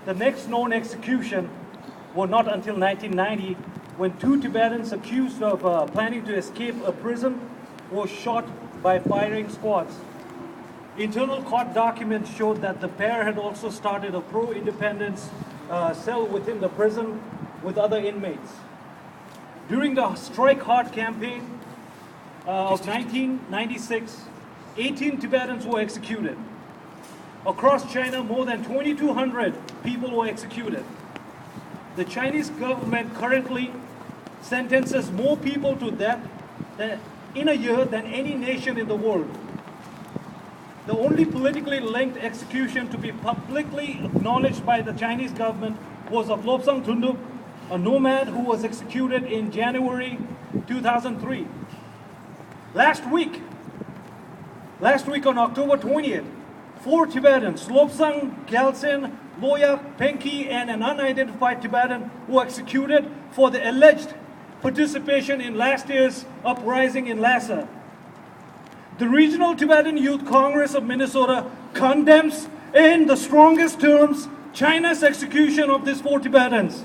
the next known execution was not until 1990, when 2 Tibetans accused of planning to escape a prison were shot by firing squads. Internal court documents showed that the pair had also started a pro-independence cell within the prison with other inmates. During the Strike Hard campaign of 1996, 18 Tibetans were executed. Across China, more than 2,200 people were executed. The Chinese government currently sentences more people to death in a year than any nation in the world. The only politically linked execution to be publicly acknowledged by the Chinese government was of Lobsang Tunduk, a nomad who was executed in January 2003. Last week on October 20th, 4 Tibetans, Lobsang Gyaltsen, Loyak Penki, and an unidentified Tibetan were executed for the alleged participation in last year's uprising in Lhasa. The Regional Tibetan Youth Congress of Minnesota condemns in the strongest terms China's execution of these 4 Tibetans.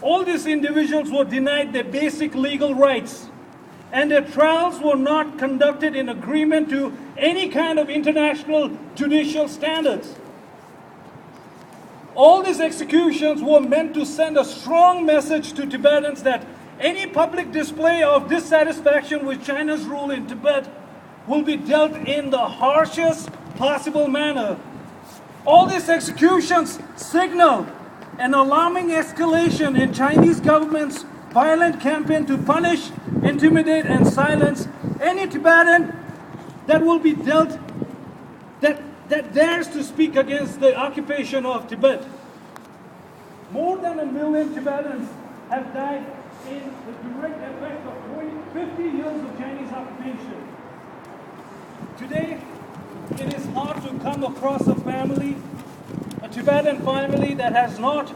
All these individuals were denied their basic legal rights, and their trials were not conducted in agreement to any kind of international judicial standards. All these executions were meant to send a strong message to Tibetans that any public display of dissatisfaction with China's rule in Tibet will be dealt in the harshest possible manner. All these executions signal an alarming escalation in Chinese government's violent campaign to punish, intimidate, and silence any Tibetan that will be dealt that dares to speak against the occupation of Tibet. More than 1 million Tibetans have died in the direct effect of 50 years of Chinese occupation. Today, it is hard to come across a family, a Tibetan family that has not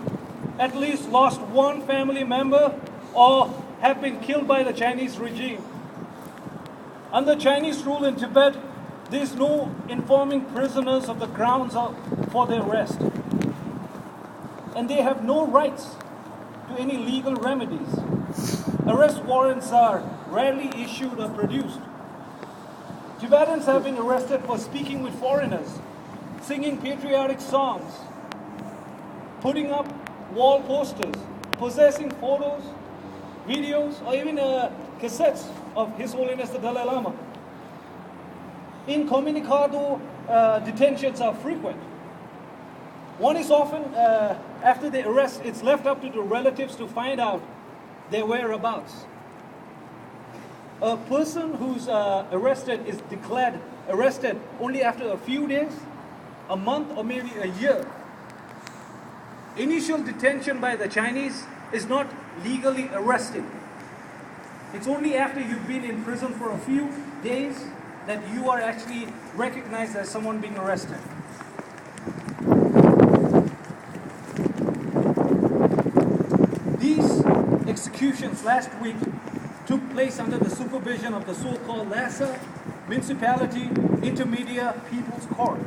at least lost one family member or have been killed by the Chinese regime. Under Chinese rule in Tibet, there is no informing prisoners of the grounds for their arrest. And they have no rights to any legal remedies. Arrest warrants are rarely issued or produced. Tibetans have been arrested for speaking with foreigners, singing patriotic songs, putting up wall posters, possessing photos, videos, or even cassettes of His Holiness the Dalai Lama. Incommunicado detentions are frequent. One is often, after the arrest, it's left up to the relatives to find out their whereabouts. A person who's arrested is declared arrested only after a few days, a month, or maybe a year. Initial detention by the Chinese is not legally arresting. It's only after you've been in prison for a few days that you are actually recognized as someone being arrested. These executions last week took place under the supervision of the so-called Lhasa Municipality Intermediate People's Court.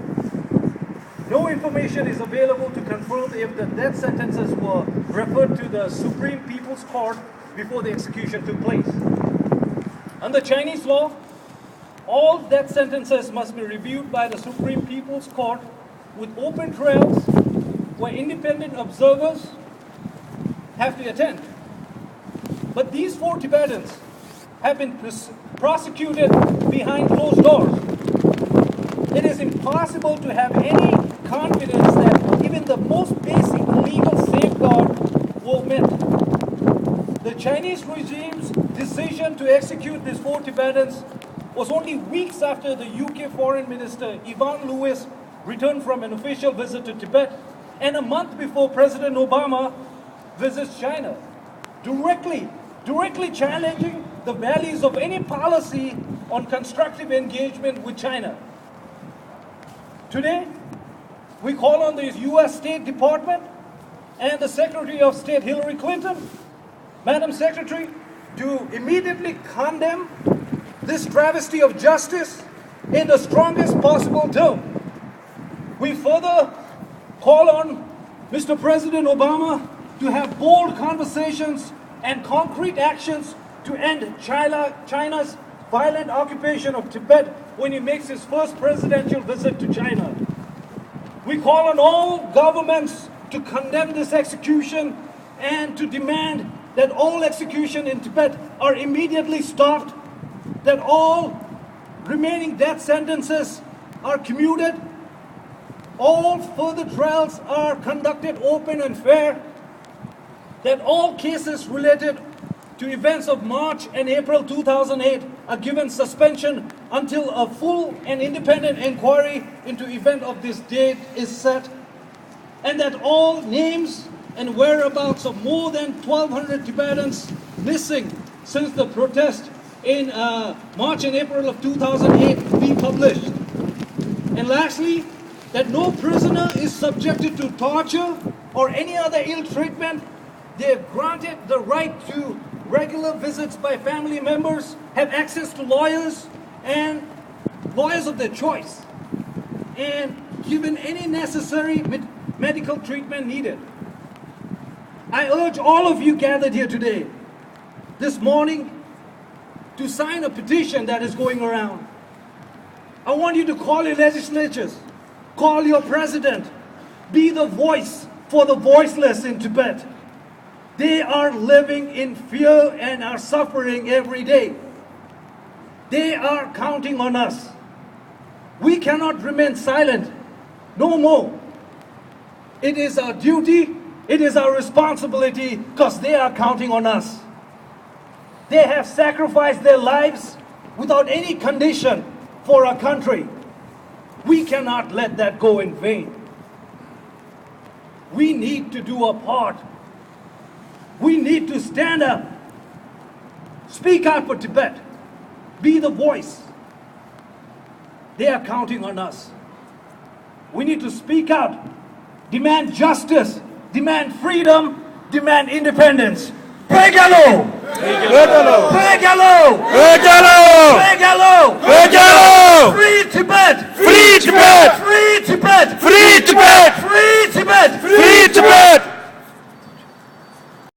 No information is available to confirm if the death sentences were referred to the Supreme People's Court before the execution took place. Under Chinese law, all death sentences must be reviewed by the Supreme People's Court with open trials where independent observers have to attend. But these 4 Tibetans have been prosecuted behind closed doors. It is impossible to have any confidence that even the most basic legal safeguard were met. The Chinese regime's decision to execute these 4 Tibetans was only weeks after the UK Foreign Minister Yvonne Lewis returned from an official visit to Tibet, and a month before President Obama visits China, directly challenging the values of any policy on constructive engagement with China. Today, we call on the U.S. State Department and the Secretary of State Hillary Clinton, Madam Secretary, to immediately condemn this travesty of justice in the strongest possible term. We further call on Mr. President Obama to have bold conversations and concrete actions to end China's violent occupation of Tibet when he makes his first presidential visit to China. We call on all governments to condemn this execution and to demand that all executions in Tibet are immediately stopped, that all remaining death sentences are commuted, all further trials are conducted open and fair, that all cases related to events of March and April 2008 are given suspension until a full and independent inquiry into event of this date is set, and that all names and whereabouts of more than 1,200 Tibetans missing since the protest in March and April of 2008 be published. And lastly, that no prisoner is subjected to torture or any other ill treatment. They are granted the right to regular visits by family members, have access to lawyers and lawyers of their choice, and given any necessary medical treatment needed. I urge all of you gathered here today, this morning, to sign a petition that is going around. I want you to call your legislatures, call your president, be the voice for the voiceless in Tibet. They are living in fear and are suffering every day. They are counting on us. We cannot remain silent no more. It is our duty, it is our responsibility, because they are counting on us. They have sacrificed their lives without any condition for our country. We cannot let that go in vain. We need to do our part. We need to stand up, speak out for Tibet, be the voice. They are counting on us. We need to speak out, demand justice, demand freedom, demand independence. Bho Gyalo! Bho Gyalo! Bho Gyalo! Bho Gyalo! Bho Gyalo!